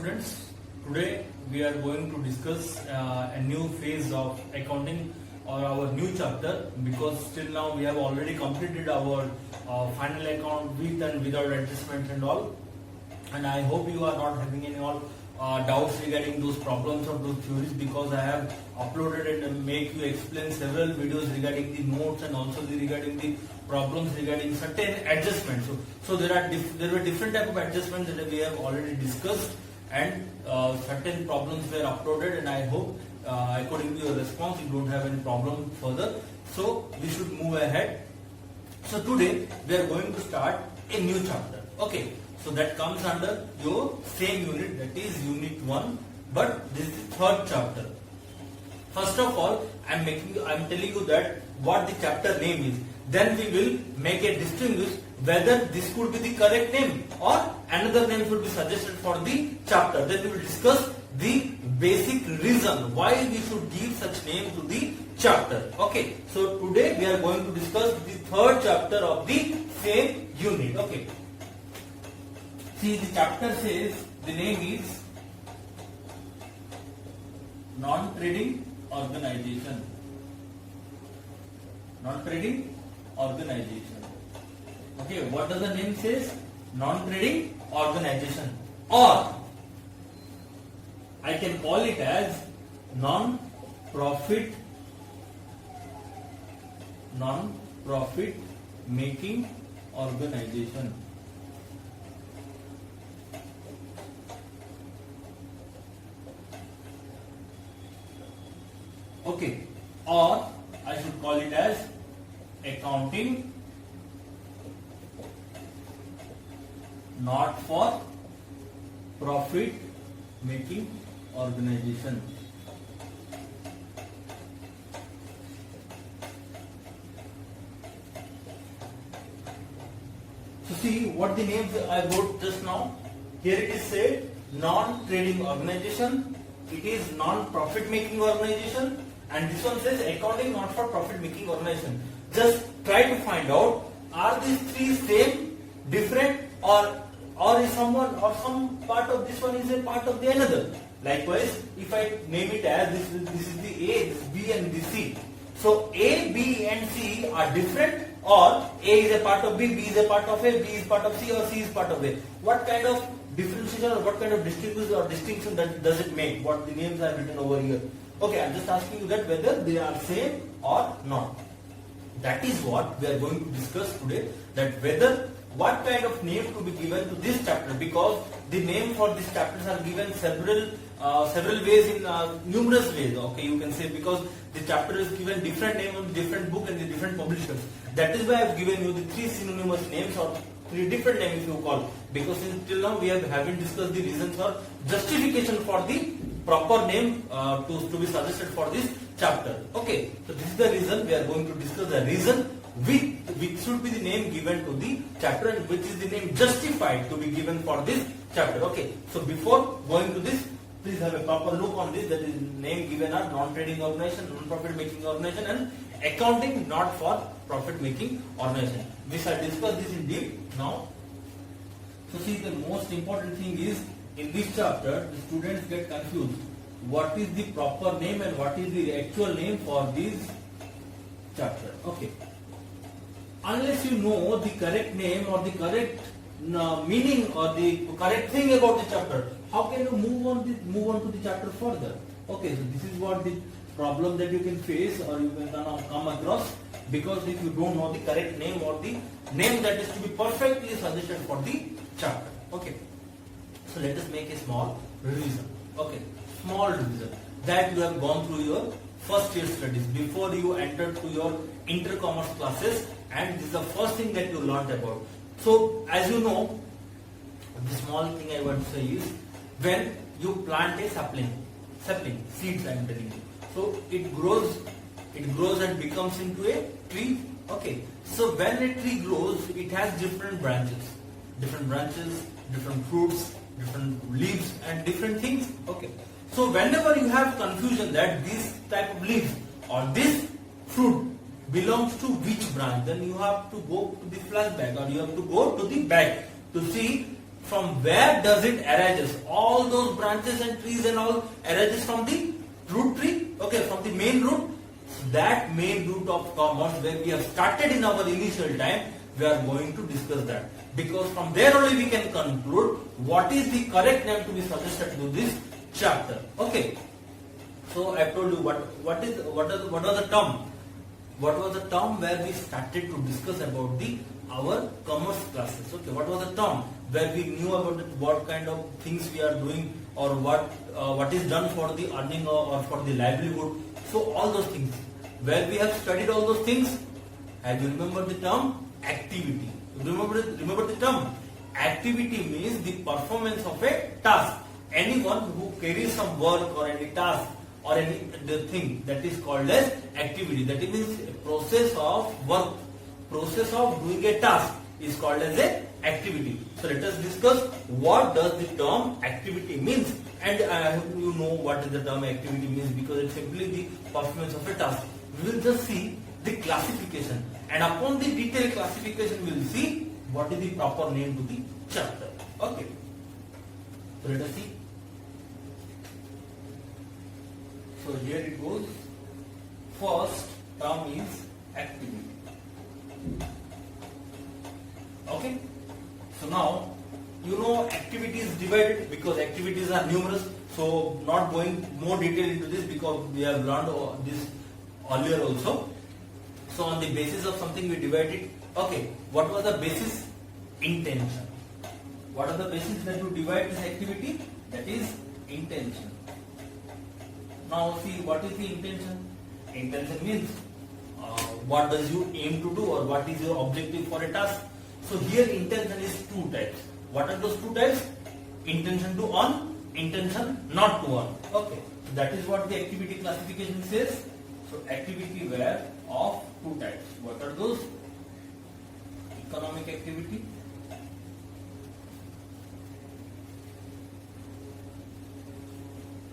students, today we are going to discuss a new phase of accounting or our new chapter, because till now we have already completed our final account with and without adjustments and all, and I hope you are not having any all doubts regarding those problems or those theories, because I have uploaded and make you explain several videos regarding the notes and also regarding the problems regarding certain adjustments. So there were different type of adjustments that we have already discussed, and certain problems were uploaded, and I hope according to your response you don't have any problem further. So we should move ahead. So today we are going to start a new chapter. Okay. So that comes under your same unit, that is unit 1, but this is the third chapter. First of all, I am telling you that what the chapter name is. Then we will make a distinguish whether this could be the correct name or another name should be suggested for the chapter. Then we will discuss the basic reason why we should give such name to the chapter. Okay. So today we are going to discuss the third chapter of the same unit. Okay. See, the chapter says the name is non-trading organization. Non-trading organization. Okay, what does the name says? Non-trading organization, or I can call it as non-profit making organization. Okay, or I should call it as accounting not for profit making organization. So see what the names I wrote just now. Here it is said non-trading organization, it is non-profit making organization, and this one says accounting not for profit making organization. Just try to find out, are these three same, different, or is someone or some part of this one is a part of the another. Likewise, if I name it as this is the A, this is B, and this C. So A, B, and C are different, or A is a part of B, B is a part of A, B is part of C, or C is part of A. What kind of differentiation or what kind of distinction that does it make? What the names are written over here. Okay, I am just asking you that whether they are same or not. That is what we are going to discuss today. That whether what kind of name to be given to this chapter, because the name for these chapters are given several ways, in numerous ways. Okay, you can say, because the chapter is given different name on different book and the different publishers. That is why I have given you the three synonymous names or three different names, if you call, because until now we haven't discussed the reasons or justification for the proper name to be suggested for this chapter. Okay, so this is the reason we are going to discuss the reason which should be the name given to the chapter and which is the name justified to be given for this chapter. Okay, so before going to this, please have a proper look on this. That is name given are non-trading organization, non-profit making organization, and accounting not for profit making organization. This I discussed this in deep now. So see, the most important thing is in this chapter the students get confused. What is the proper name and what is the actual name for this chapter? Okay. Unless you know the correct name or the correct meaning or the correct thing about the chapter, how can you move on to the chapter further? Okay, so this is what the problem that you can face or you can come across, because if you don't know the correct name or the name that is to be perfectly suggested for the chapter. Okay, so let us make a small revision. Okay, small revision that you have gone through your first year studies before you entered to your inter-commerce classes, and this is the first thing that you learned about. So as you know, the small thing I want to say is, when you plant a sapling, seeds I am telling you. So it grows and becomes into a tree. Okay. So when a tree grows, it has different branches, different fruits, different leaves, and different things. Okay. So whenever you have confusion that this type of leaves or this fruit belongs to which branch, then you have to go to the flashback or you have to go to the back to see from where does it arises? All those branches and trees and all arises from the root tree, okay, from the main root. So that main root of commerce where we have started in our initial time, we are going to discuss that, because from there only we can conclude what is the correct name to be suggested to this chapter. Okay. So I told you what was the term? What was the term where we started to discuss about our commerce classes? Okay, what was the term where we knew about what kind of things we are doing, or what is done for the earning or for the livelihood? So all those things where we have studied all those things. Have you remembered the term activity? Remember the term activity means the performance of a task. Anyone who carries some work or any task or any the thing, that is called as activity. That means a process of work, process of doing a task is called as a activity. So let us discuss what does the term activity means, and you know what is the term activity means, because it's simply the performance of a task. We will just see the classification, and upon the detailed classification we will see what is the proper name to the chapter. Okay, so let us see. So here it goes. First term is activity. Okay. So now you know activity is divided because activities are numerous. So not going more detail into this because we have learned this earlier also. So on the basis of something we divide it. Okay. What was the basis? Intention. What are the basis that you divide this activity? That is intention. Now see, what is the intention? Intention means what does you aim to do, or what is your objective for a task. So here intention is two types. What are those two types? Intention to earn, intention not to earn. Okay, so that is what the activity classification says. So activity were of two types. What are those? Economic activity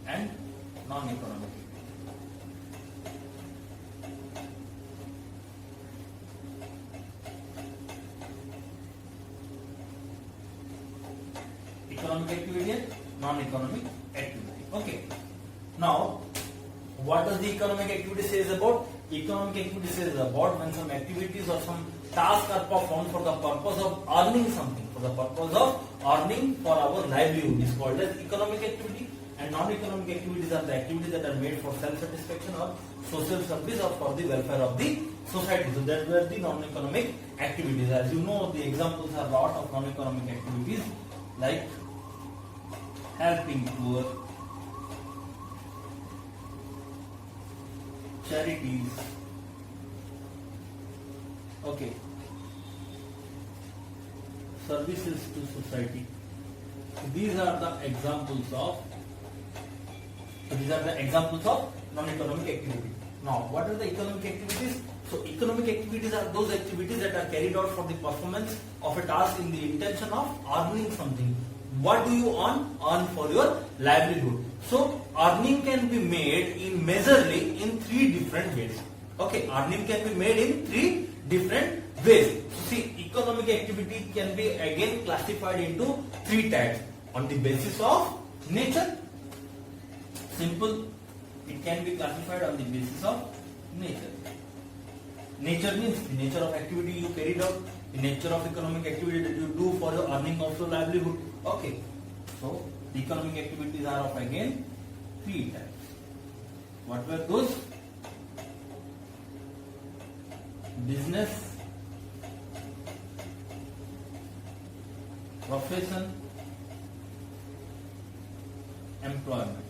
and non-economic. Economic activity and non-economic activity. Okay. Now, what does the economic activity says about? Economic activity says about when some activities or some tasks are performed for the purpose of earning something, for the purpose of earning for our livelihood, is called as economic activity. And non-economic activities are the activities that are made for self-satisfaction or social service or for the welfare of the society. So that were the non-economic activities. As you know, the examples are lot of non-economic activities like helping poor, charities, okay, services to society. So these are the examples of non-economic activity. Now, what are the economic activities? So, economic activities are those activities that are carried out for the performance of a task in the intention of earning something. What do you earn? Earn for your livelihood. So, earning can be made in majorly in three different ways. Okay, earning can be made in three different ways. So, see, economic activity can be again classified into three types. On the basis of nature. Simple, it can be classified on the basis of nature. Nature means the nature of activity you carried out, the nature of economic activity that you do for your earning of your livelihood. Okay, so the economic activities are of again three types. What were those? Business, profession, employment.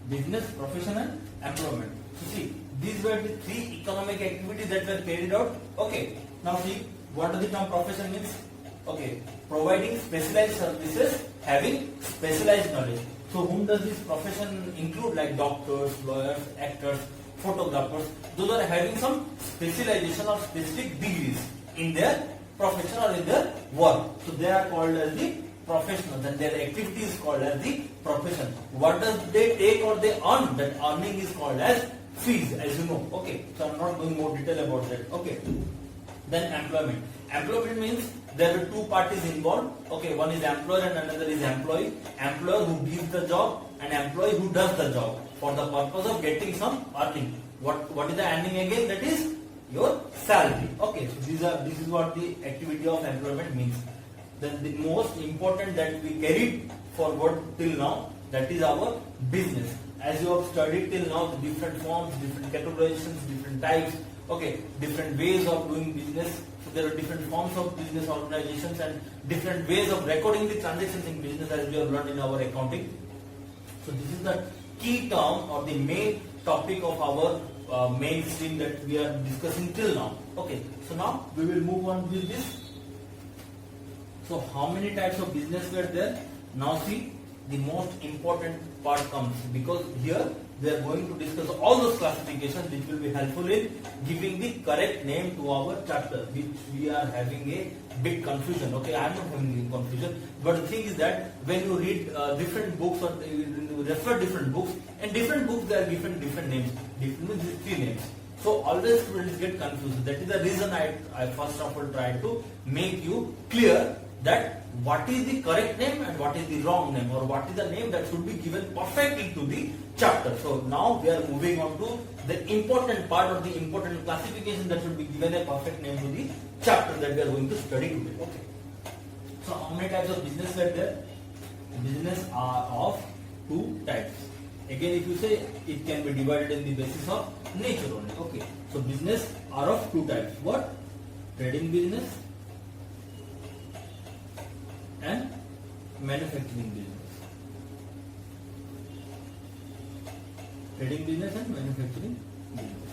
Business, profession and employment. So see, these were the three economic activities that were carried out. Okay, now see, what does the term profession means? Okay, providing specialized services, having specialized knowledge. So whom does this profession include? Like doctors, lawyers, actors, photographers. Those are having some specialization or specific degrees in their profession or in their work. So they are called as the professionals, and their activity is called as the profession. What does they take or they earn? That earning is called as fees, as you know. Okay, so I'm not going more detail about that. Okay, Then employment. Employment means there are two parties involved. Okay, one is employer and another is employee. Employer who gives the job and employee who does the job for the purpose of getting some earning. What is the earning again? That is your salary. Okay, so this is what the activity of employment means. Then the most important that we carried forward till now, that is our business. As you have studied till now, the different forms, different categorizations, different types, okay, different ways of doing business. So there are different forms of business organizations and different ways of recording the transactions in business, as we have learned in our accounting. So this is the key term or the main topic of our main stream that we are discussing till now. Okay, so now we will move on with this. So how many types of business were there? Now see, the most important part comes, because here we are going to discuss all those classifications which will be helpful in giving the correct name to our chapter, which we are having a big confusion. Okay, I am not having a confusion, but the thing is that when you read different books or you refer different books, and different books they are given different names, different means 3 names. So always students get confused. That is the reason I first of all try to make you clear that what is the correct name and what is the wrong name, or what is the name that should be given perfectly to the chapter. So now we are moving on to the important part or the important classification that should be given a perfect name to the chapter that we are going to study today. Okay. So how many types of business are there? Business are of 2 types. Again, if you say, it can be divided in the basis of nature only. Okay. So business are of 2 types. What? Trading business and manufacturing business. Trading business and manufacturing business.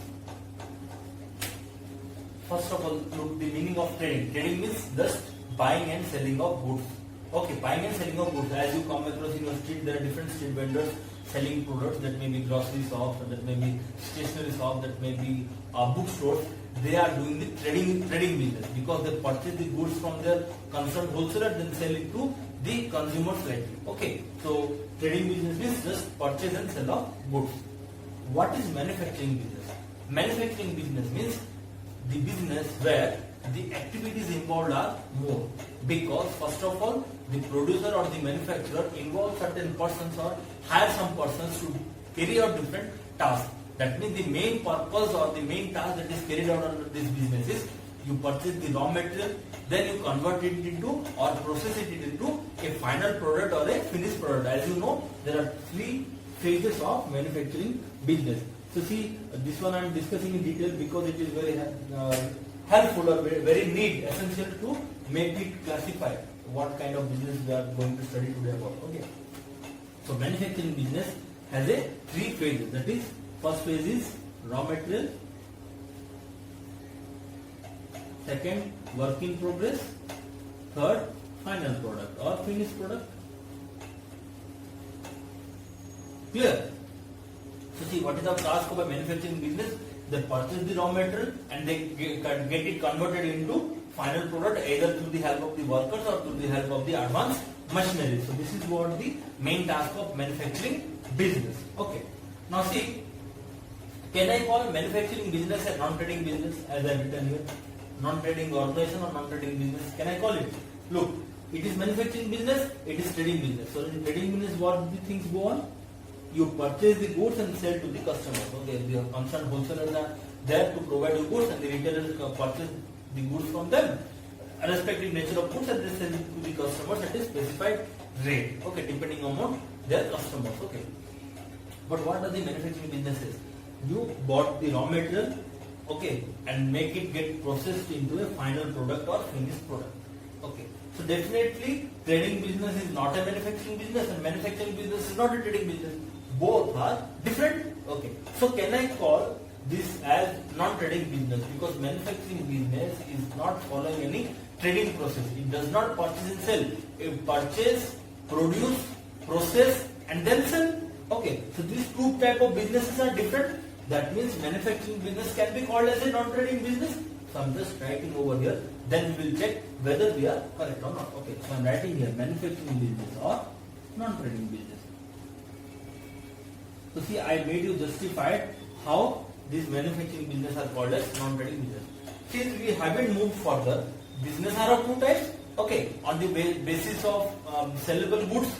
First of all, look the meaning of trading. Trading means just buying and selling of goods. Okay, buying and selling of goods. As you come across in your street, there are different street vendors selling products. That may be grocery shops, or that may be stationery shop, that may be bookstores. They are doing the trading business, because they purchase the goods from their concerned wholesaler, then sell it to the consumers directly. Okay, so trading business means just purchase and sell of goods. What is manufacturing business? Manufacturing business means the business where the activities involved are more, because first of all, the producer or the manufacturer involves certain persons or hire some persons to carry out different tasks. That means the main purpose or the main task that is carried out under this business is you purchase the raw material, then you convert it into or process it into a final product or a finished product. As you know, there are 3 phases of manufacturing business. So see, this one I am discussing in detail because it is very helpful or very neat, essential to make it classify what kind of business we are going to study today about. Okay. So manufacturing business has a 3 phases. That is, first phase is raw material, second work in progress, third final product or finished product. Clear? So see, what is the task of a manufacturing business? They purchase the raw material and they get it converted into final product, either through the help of the workers or through the help of the advanced machinery. So this is what the main task of manufacturing business. Okay. Now see, can I call manufacturing business a non-trading business, as I have written here? Non-trading organization or non-trading business? Can I call it? Look, it is manufacturing business, it is trading business. So in trading business, what the things go on? You purchase the goods and sell to the customers. Okay, the concerned wholesalers are there to provide you goods, and the retailers purchase the goods from them, irrespective nature of goods, and they sell it to the customers at a specified rate. Okay, depending on their customers. Okay, but what does the manufacturing business is? You bought the raw material, okay, and make it get processed into a final product or finished product. Okay, so definitely trading business is not a manufacturing business, and manufacturing business is not a trading business. Both are different. Okay, so can I call this as non-trading business? Because manufacturing business is not following any trading process. It does not purchase and sell. It purchase, produce, process, and then sell. Okay, so these 2 type of businesses are different. That means manufacturing business can be called as a non-trading business. So I'm just writing over here. Then we will check whether we are correct or not. Okay, so I'm writing here manufacturing business or non-trading business. So see, I made you justify how these manufacturing business are called as non-trading business. since we haven't moved further, business are of two types. Okay, on the basis of sellable goods,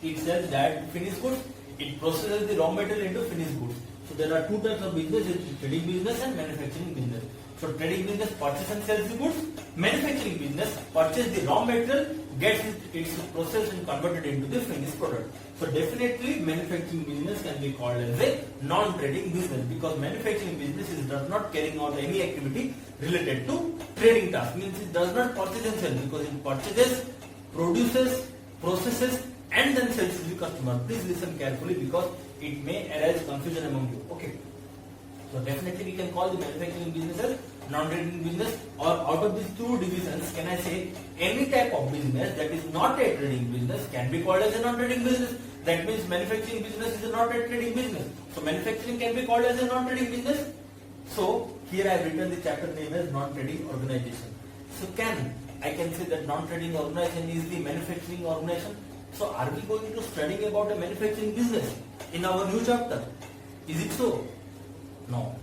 it sells that finished goods. It processes the raw material into finished goods. So there are two types of business: trading business and manufacturing business. So trading business purchases and sells the goods. Manufacturing business purchases the raw material, gets its processed and converted into the finished product. So definitely manufacturing business can be called as a non-trading business, because manufacturing business does not carrying out any activity related to trading task. Means it does not purchase and sell, because it purchases, produces, processes and then sells to the customer. Please listen carefully, because it may arise confusion among you. Okay. So definitely we can call the manufacturing business as non-trading business, or out of these two divisions, can I say any type of business that is not a trading business can be called as a non-trading business. That means manufacturing business is not a trading business. So manufacturing can be called as a non-trading business. So here I have written the chapter name as non-trading organization. So I can say that non-trading organization is the manufacturing organization. So are we going to study about a manufacturing business in our new chapter? Is it so? No.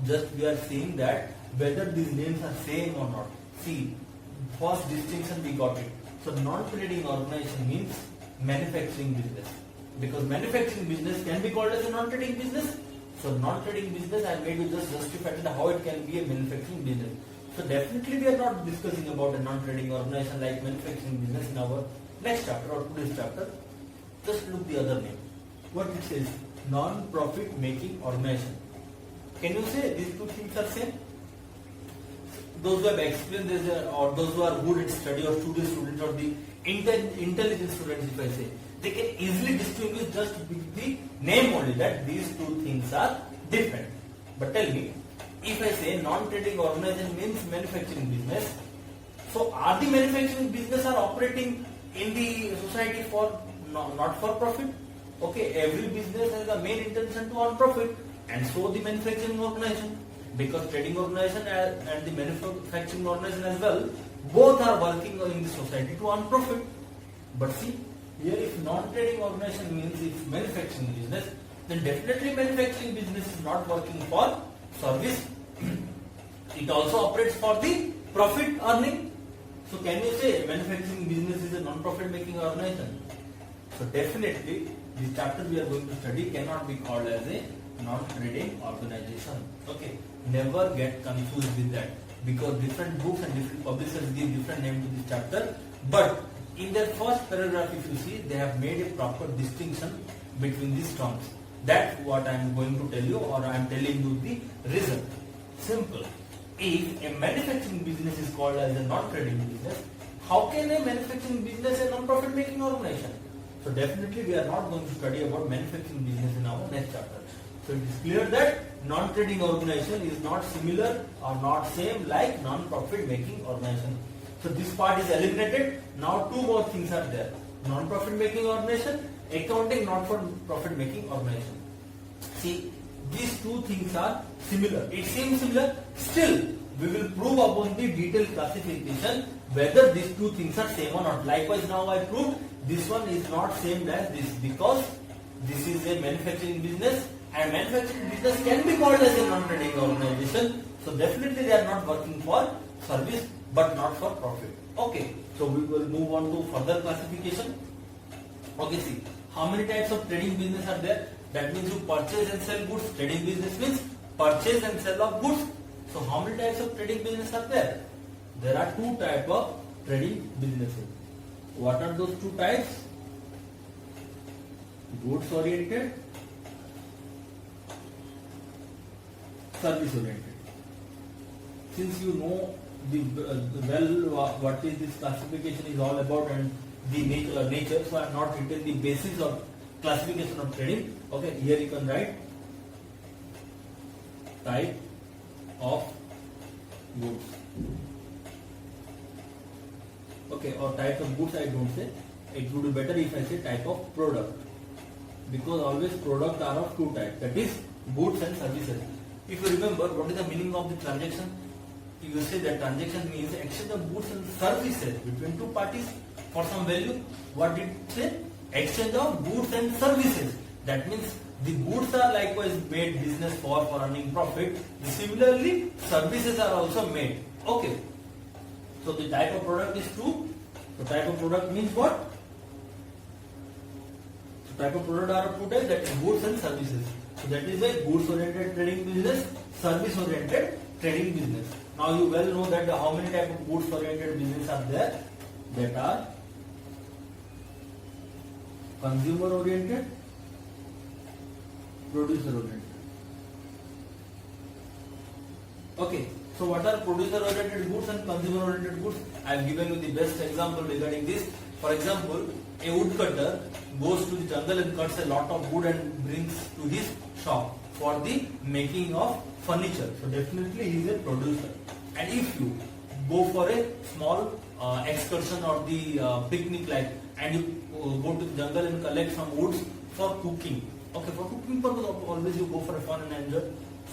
Just we are seeing that whether these names are same or not. See, first distinction we got it. So non-trading organization means manufacturing business, because manufacturing business can be called as a non-trading business. So non-trading business, I made you just justify how it can be a manufacturing business. So definitely we are not discussing about a non-trading organization like manufacturing business in our next chapter or today's chapter. Just look the other name. What it says, non-profit making organization. Can you say these two things are same? Those who have explained this, or those who are good at study, or students or the intelligent students, if I say, they can easily distinguish just with the name only that these two things are different. But tell me, if I say non-trading organization means manufacturing business, so are the manufacturing business are operating in the society for not for profit? Okay, every business has a main intention to earn profit, and so the manufacturing organization, because trading organization and the manufacturing organization as well, both are working in the society to earn profit. But see, here if non-trading organization means it's manufacturing business, then definitely manufacturing business is not working for service. It also operates for the profit earning. So can you say manufacturing business is a non-profit making organization? So definitely the chapter we are going to study cannot be called as a non-trading organization. Okay, never get confused with that, because different books and different publishers give different name to this chapter. But in their first paragraph, if you see, they have made a proper distinction between these terms. That's what I am going to tell you, or I am telling you the reason. Simple. If a manufacturing business is called as a non-trading business, how can a manufacturing business a non-profit making organization? So definitely we are not going to study about manufacturing business in our next chapter. So it is clear that non-trading organization is not similar or not same like non-profit making organization. So this part is eliminated. Now two more things are there. Non-profit making organization, accounting not-for-profit making organization. See, these two things are similar. It seems similar. Still, we will prove upon the detailed classification whether these two things are same or not. Likewise, now I proved this one is not same as this, because this is a manufacturing business, and manufacturing business can be called as a non-trading organization. So definitely they are not working for service but not for profit. Okay, so we will move on to further classification. Okay, see, how many types of trading business are there? That means you purchase and sell goods. Trading business means purchase and sell of goods. So how many types of trading business are there? There are two types of trading businesses. What are those two types? Goods oriented, service oriented. Since you know what is this classification is all about and the nature, so I have not written the basis of classification of trading. Okay, here you can write type of goods. Okay, or type of goods I don't say. It would be better if I say type of product, because always products are of two types, that is goods and services. If you remember, what is the meaning of the transaction? You say that transaction means exchange of goods and services between two parties for some value. What did it say? Exchange of goods and services. That means The goods are likewise made business for earning profit. Similarly, services are also made. Okay. So the type of product is two. So type of product means what? So type of product are two types, that is goods and services. So that is a goods oriented trading business, service oriented trading business. Now you well know that how many type of goods oriented business are there? That are consumer oriented, producer oriented. Okay, so what are producer oriented goods and consumer oriented goods? I have given you the best example regarding this. For example, a woodcutter goes to the jungle and cuts a lot of wood and brings to his shop for the making of furniture. So definitely he is a producer. And if you go for a small excursion or the picnic like, and you go to the jungle and collect some woods for cooking. Okay, for cooking purpose always you go for a fun and enjoy.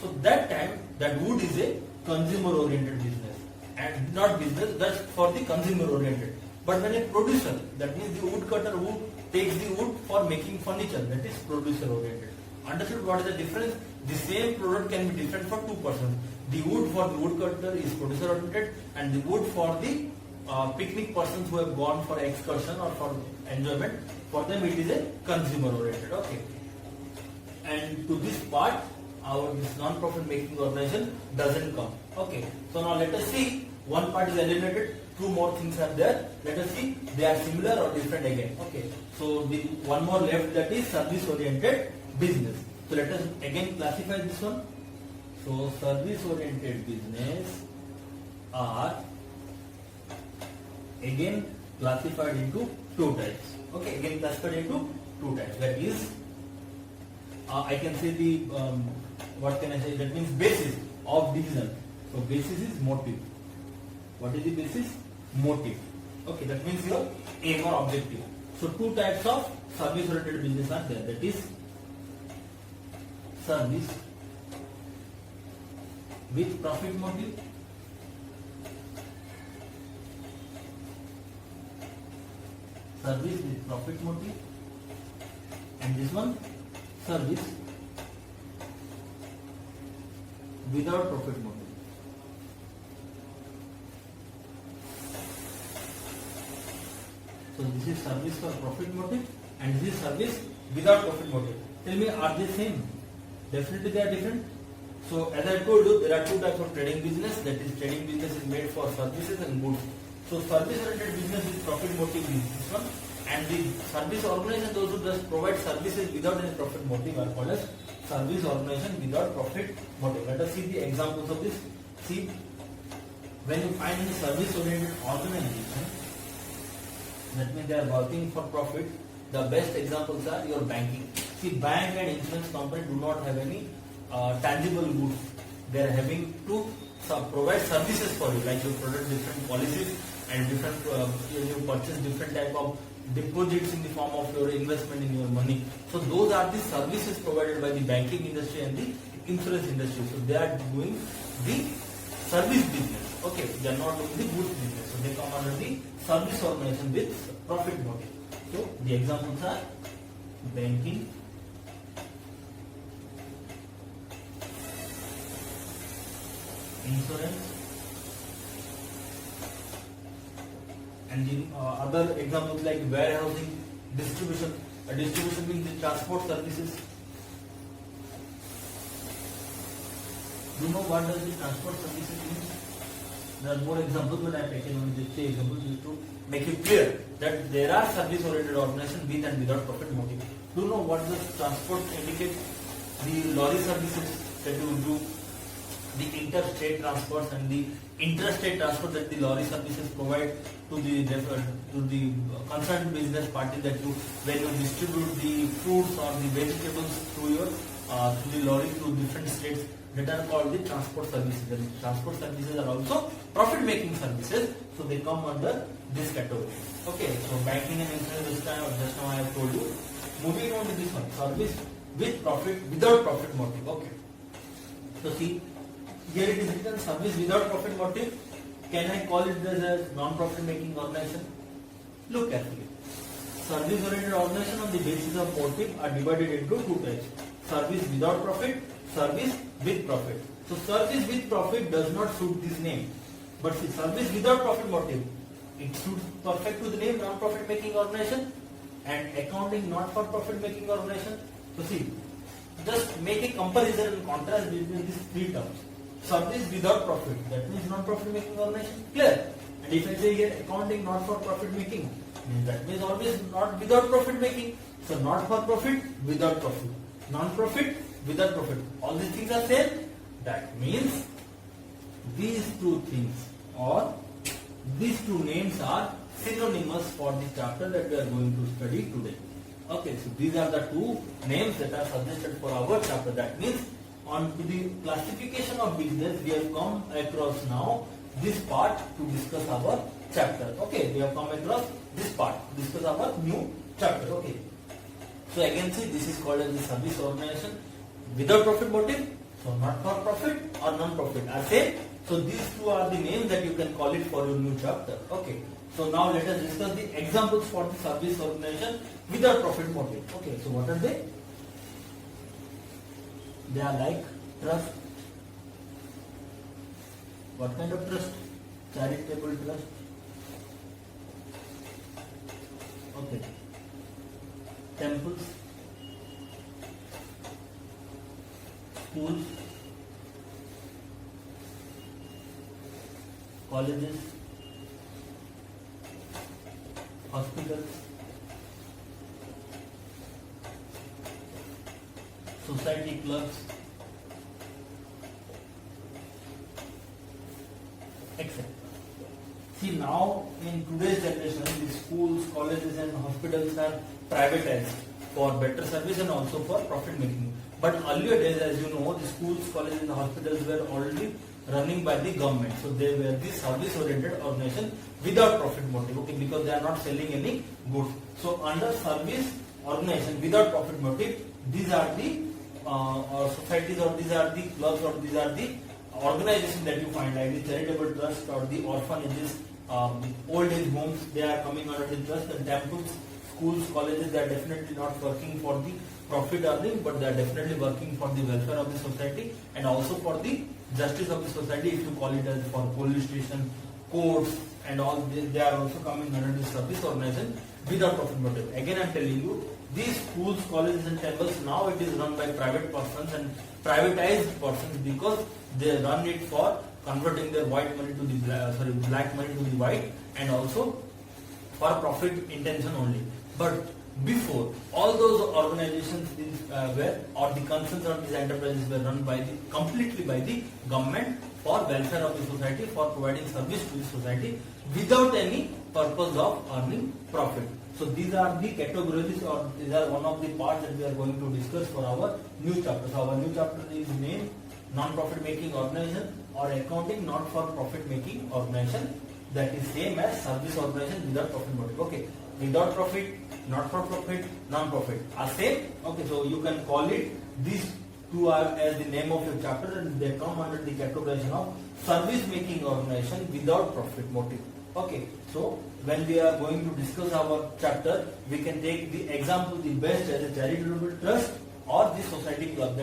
So that time that wood is a consumer oriented business and not business, that's for the consumer oriented. But when a producer, that means the woodcutter who takes the wood for making furniture, that is producer oriented. Understood what is the difference? The same product can be different for two persons. The wood for the woodcutter is producer oriented and the wood for the picnic persons who have gone for excursion or for enjoyment, for them it is a consumer oriented. Okay. And to this part, this non-profit making organization doesn't come. Okay. So now let us see, one part is eliminated, two more things are there. Let us see, they are similar or different again. Okay. So the one more left, that is service oriented business. So let us again classify this one. So service oriented business are again classified into two types. Okay, again classified into two types. That is, I can say the what can I say? That means basis of division. So basis is motive. What is the basis? Motive. Okay, that means your aim or objective. So two types of service oriented business are there. That is service with profit motive, service with profit motive, and this one service without profit motive. So this is service for profit motive and this is service without profit motive. Tell me, are they same? Definitely they are different. So as I told you, there are two types of trading business. That is, trading business is made for services and goods. So service oriented business with profit motive is this one, and the service organization, those who just provide services without any profit motive, are called as service organization without profit motive. Let us see the examples of this. See, when you find any service oriented organization, that means they are working for profit. The best examples are your banking. See, bank and insurance company do not have any tangible goods. They are having to provide services for you, like you product different policies and different you purchase different type of deposits in the form of your investment in your money. So those are the services provided by the banking industry and the insurance industry. So they are doing the service business. Okay, they are not doing the goods business. So they come under the service organization with profit motive. So the examples are banking, insurance, and the other examples like warehousing, distribution. Distribution means the transport services. Do you know what does the transport services mean? There are more examples, but I have taken only just 3 examples to make it clear that there are service-oriented organizations with and without profit motive. Do you know what does transport indicate? The lorry services that you do, the interstate transports and the interstate transport that the lorry services provide to the concerned business party, that you, when you distribute the fruits or the vegetables through your through the lorry to different states, that are called the transport services. The transport services are also profit making services, so they come under this category. Okay, so banking and insurance, just now I have told you. Moving on to this one, service with profit, without profit motive. Okay, so see, here it is written service without profit motive. Can I call it as a non-profit making organization? Look carefully. Service oriented organization on the basis of motive are divided into two types. service without profit, service with profit. So service with profit does not suit this name, but see, service without profit motive, it suits perfect to the name non-profit making organization, and accounting not for profit making organization. So see, just make a comparison and contrast between these three terms. Service without profit, that means non-profit making organization, clear. And if I say here accounting not for profit making, that means always not without profit making. So not for profit, without profit. Non-profit, without profit. All these things are same. That means these two things or these two names are synonymous for the chapter that we are going to study today. Okay, so these are the two names that are suggested for our chapter. That means on to the classification of business, we have come across now this part to discuss our chapter. Okay, we have come across this part to discuss our new chapter. Okay, so again see, this is called as the service organization without profit motive. So not for profit or non-profit are same. So these two are the names that you can call it for your new chapter. Okay, so now let us discuss the examples for the service organization without profit motive. Okay, so what are they? They are like trust. What kind of trust? Charitable trust. Okay. Temples, schools, colleges, hospitals, society clubs, etc. See, now in today's generation, the schools, colleges and hospitals are privatized for better service and also for profit making. But earlier days, as you know, the schools, colleges and hospitals were already running by the government. So they were the service oriented organization without profit motive, okay, because they are not selling any goods. So under service organization without profit motive, these are the societies, or these are the clubs, or these are the organizations that you find, like the charitable trust or the orphanages, old age homes, they are coming under the trust, and temples, schools, colleges, they are definitely not working for the profit earning, but they are definitely working for the welfare of the society and also for the justice of the society, if you call it as for police station, courts and all, they are also coming under the service organization without profit motive. Again I am telling you, these schools, colleges and temples, now it is run by private persons and privatized persons, because they run it for converting their white money to the black money to the white, and also for profit intention only. But before, all those organizations were, or the concerns of these enterprises were run by completely by the government for welfare of the society, for providing service to the society without any purpose of earning profit. So these are the categories, or these are one of the parts that we are going to discuss for our new chapter. So our new chapter is named non-profit making organization or accounting not for profit making organization, that is same as service organization without profit motive. Okay, without profit, not for profit, non-profit are same. Okay, so you can call it, these two are as the name of your chapter, and they come under the categorization of service making organization without profit motive. Okay, so when we are going to discuss our chapter, we can take the example, the best as a charitable trust or the society club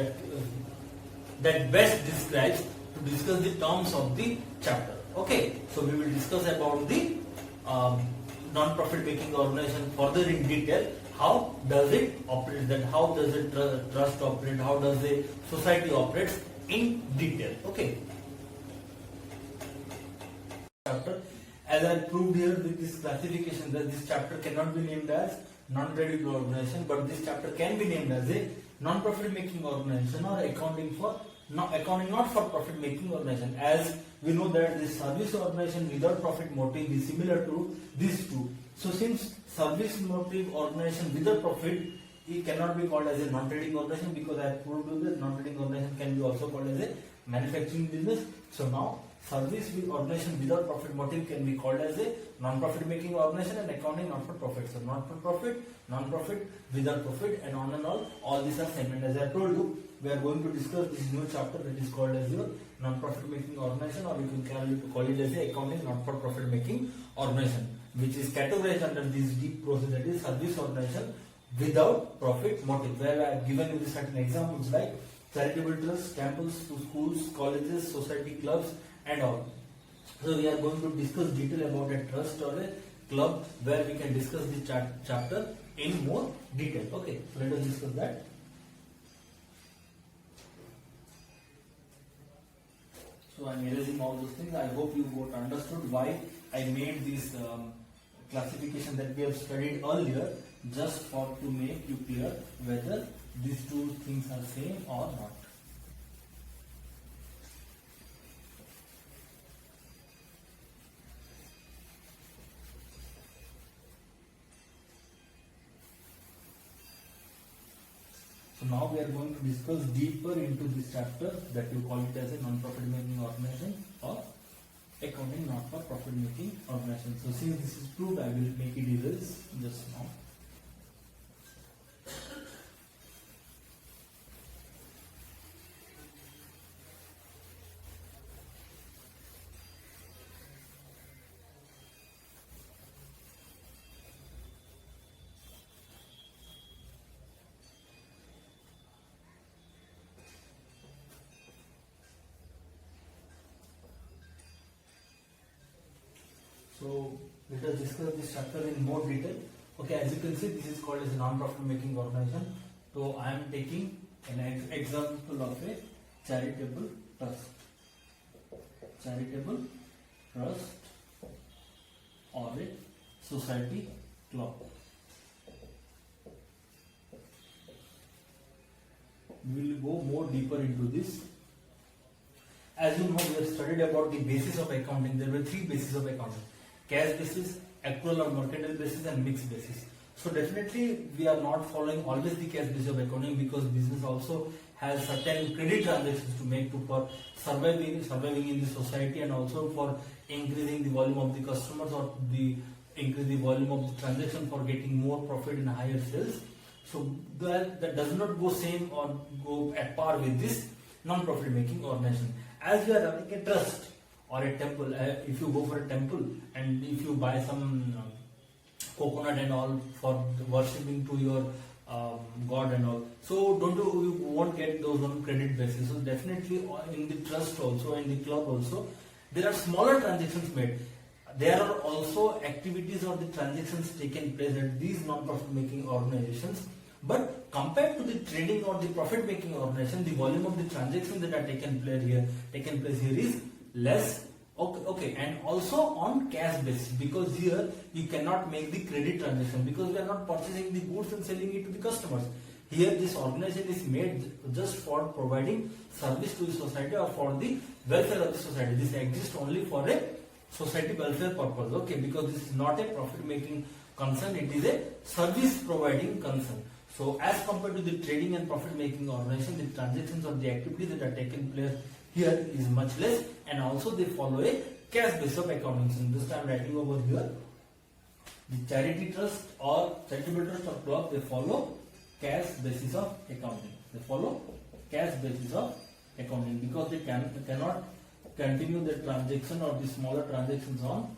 that best describes to discuss the terms of the chapter. Okay, so we will discuss about the non-profit making organization further in detail. How does it operate? Then how does it trust operate? How does a society operates in detail? Okay. Chapter, as I proved here with this classification, that this chapter cannot be named as non-credit organization, but this chapter can be named as a non-profit making organization or accounting not for profit making organization. As we know that this service organization without profit motive is similar to these two. So since service motive organization without profit, it cannot be called as a non-trading organization, because I have proved you that non-trading organization can be also called as a manufacturing business. So now service organization without profit motive can be called as a non-profit making organization, and accounting not for profit. So not for profit, non-profit, without profit, and on and all these are same. And as I told you, we are going to discuss this new chapter that is called as your non-profit making organization, or you can call it as a accounting not for profit making organization, which is categorized under this deep process, that is service organization without profit motive. Where I have given you certain examples like charitable trusts, temples, schools, colleges, society clubs, and all. So we are going to discuss detail about a trust or a club, where we can discuss this chapter in more detail. Okay, so let us discuss that. So I am erasing all those things. I hope you got understood why I made this classification that we have studied earlier, just for to make you clear whether these two things are same or not. So now we are going to discuss deeper into this chapter, that you call it as a non-profit making organization or accounting not for profit making organization. So since this is proved, I will make it erase just now. So let us discuss this chapter in more detail. Okay, as you can see, this is called as a non-profit making organization. So I am taking an example of a charitable trust. Charitable trust or a society club. We will go more deeper into this. As you know, we have studied about the basis of accounting. There were three bases of accounting: cash basis, accrual or mercantile basis, and mixed basis. So definitely we are not following always the cash basis of accounting, because business also has certain credit transactions to make for surviving in the society, and also for increasing the volume of the customers, or the increase the volume of the transaction for getting more profit and higher sales. So that does not go same or go at par with this non-profit making organization. As we are running a trust or a temple, if you go for a temple and if you buy some coconut and all for worshipping to your god and all, so you won't get those on credit basis. So definitely in the trust also, in the club also, there are smaller transactions made. There are also activities or the transactions taken place at these non-profit making organizations. But compared to the trading or the profit making organization, the volume of the transactions that are taken place here is less. Okay, and also on cash basis, because here you cannot make the credit transaction, because we are not purchasing the goods and selling it to the customers. Here this organization is made just for providing service to the society or for the welfare of the society. This exists only for a society welfare purpose. Okay, because this is not a profit making concern, it is a service providing concern. So as compared to the trading and profit making organization, the transactions or the activities that are taken place here is much less, and also they follow a cash basis of accounting. So this time writing over here, the charity trust or charitable trust or club, they follow cash basis of accounting. They follow cash basis of accounting, because they cannot continue the transaction or the smaller transactions on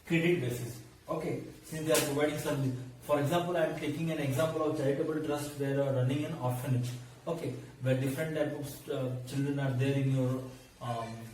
credit basis. Okay, since they are providing service. For example, I am taking an example of charitable trust where you are running an orphanage. Okay, where different types of children are there in your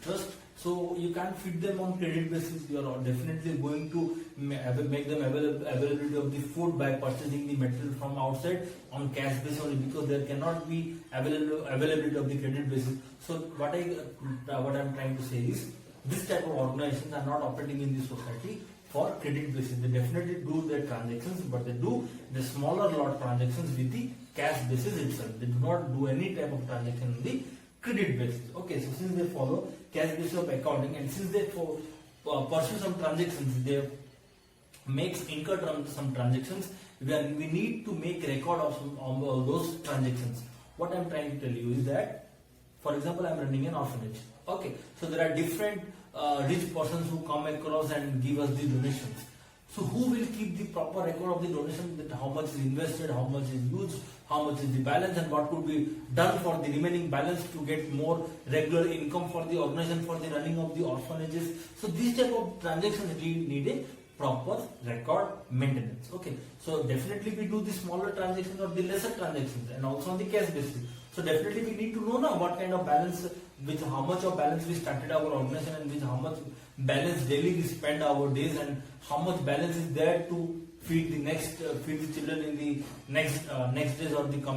trust. So you can't feed them on credit basis. You are definitely going to make them availability of the food by purchasing the material from outside on cash basis only, because there cannot be availability of the credit basis. So what I'm trying to say is, this type of organizations are not operating in the society for credit basis. They definitely do their transactions, but they do the smaller lot transactions with the cash basis itself. They do not do any type of transaction on the credit basis. Okay, so since they follow cash basis of accounting, and since they pursue some transactions, they incur some transactions, we need to make record of those transactions. What I'm trying to tell you is that, for example, I'm running an orphanage. Okay, so there are different rich persons who come across and give us the donations. So who will keep the proper record of the donation, that how much is invested, how much is used, how much is the balance, and what could be done for the remaining balance to get more regular income for the organization for the running of the orphanages. So these type of transactions need a proper record maintenance. Okay, so definitely we do the smaller transactions or the lesser transactions, and also on the cash basis. So definitely we need to know now what kind of balance, with how much of balance we started our organization, and with how much balance daily we spend our days, and how much balance is there to feed the children in the next days or the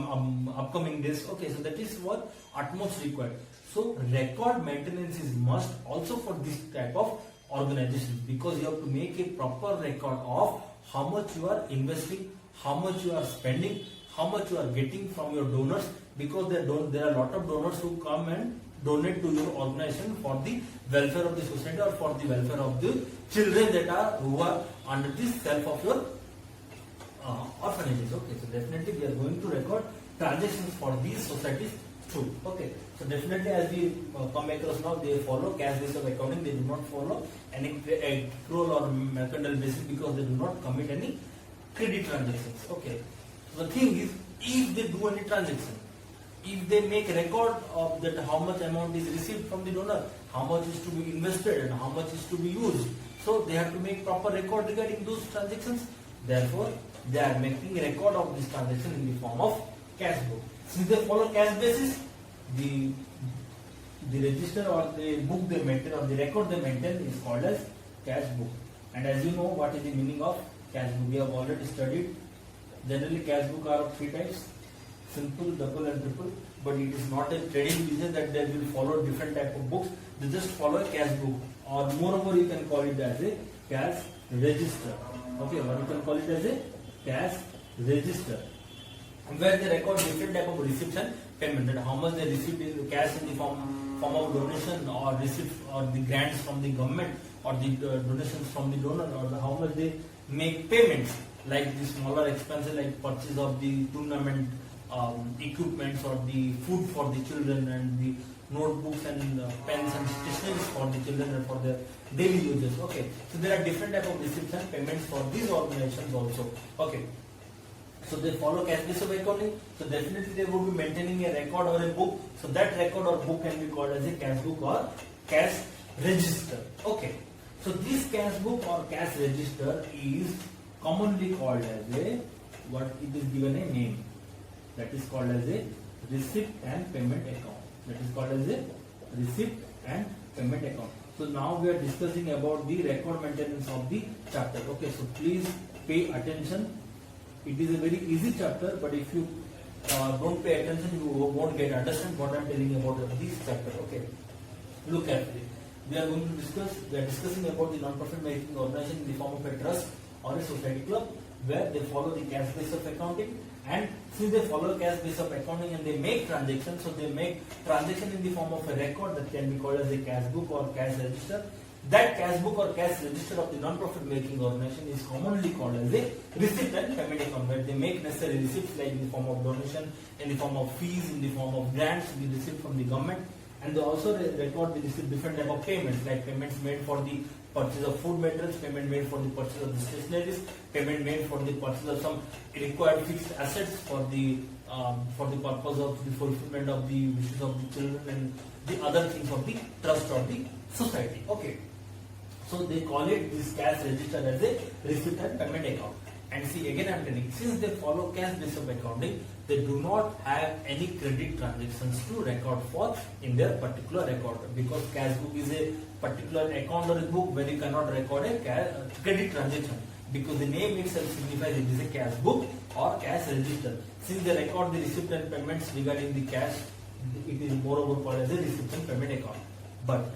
upcoming days. Okay, so that is what utmost required. So record maintenance is must also for this type of organizations, because you have to make a proper record of how much you are investing, how much you are spending, how much you are getting from your donors, because there are a lot of donors who come and donate to your organization for the welfare of the society or for the welfare of the children who are under the self of your orphanages. Okay, so definitely we are going to record transactions for these societies too. Okay, so definitely as we come across now, they follow cash basis of accounting. They do not follow any accrual or mercantile basis, because they do not commit any credit transactions. Okay, so the thing is, if they do any transaction, if they make record of that how much amount is received from the donor, how much is to be invested and how much is to be used, so they have to make proper record regarding those transactions. Therefore, they are making a record of this transaction in the form of cash book. Since they follow cash basis, the register or the book they maintain or the record they maintain is called as cash book. And as you know, what is the meaning of cash book? We have already studied. Generally, cash book are of three types: simple, double, and triple. But it is not a trading business that they will follow different type of books. They just follow a cash book, or moreover, you can call it as a cash register. Okay, or you can call it as a cash register, where they record different type of receipts and payment, that how much they received in cash in the form of donation, or receipt, or the grants from the government, or the donations from the donor, or how much they make payments, like the smaller expenses like purchase of the tournament equipments, or the food for the children, and the notebooks and pens and stationery for the children and for their daily uses. Okay, so there are different type of receipts and payments for these organizations also. Okay, so they follow cash basis of accounting. So definitely they will be maintaining a record or a book. So that record or book can be called as a cash book or cash register. Okay, so this cash book or cash register is commonly called as a, what it is given a name, that is called as a receipt and payment account. That is called as a receipt and payment account. So now we are discussing about the record maintenance of the chapter. Okay, so please pay attention. It is a very easy chapter, but if you don't pay attention, you won't get understand what I am telling you about this chapter. Okay, look carefully. We are going to discussing about the non-profit making organization in the form of a trust or a society club, where they follow the cash basis of accounting. And since they follow cash basis of accounting and they make transactions, so they make transaction in the form of a record that can be called as a cash book or cash register. That cash book or cash register of the non-profit making organization is commonly called as a receipt and payment account, where they make necessary receipts like in the form of donation, in the form of fees, in the form of grants, the receipt from the government. And they also record the receipt different type of payments, like payments made for the purchase of food materials, payment made for the purchase of the stationeries, payment made for the purchase of some required fixed assets for the purpose of the fulfillment of the wishes of the children and the other things of the trust or the society. Okay, so they call it this cash register as a receipt and payment account. And see, again I am telling, since they follow cash basis of accounting, they do not have any credit transactions to record for in their particular record, because cash book is a particular account or a book where you cannot record a credit transaction, because the name itself signifies it is a cash book or cash register. Since they record the receipt and payments regarding the cash, it is moreover called as a receipt and payment account. But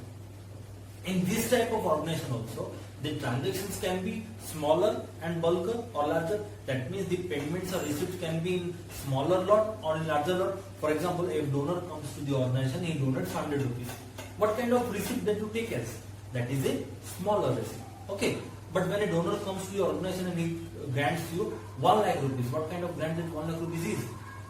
in this type of organization also, the transactions can be smaller and bulker or larger. That means the payments or receipts can be in smaller lot or in larger lot. For example, if donor comes to the organization, he donates 100 rupees. What kind of receipt that you take as? That is a smaller receipt. Okay. But when a donor comes to your organization and he grants you 1 lakh rupees, what kind of grant that 1 lakh rupees is?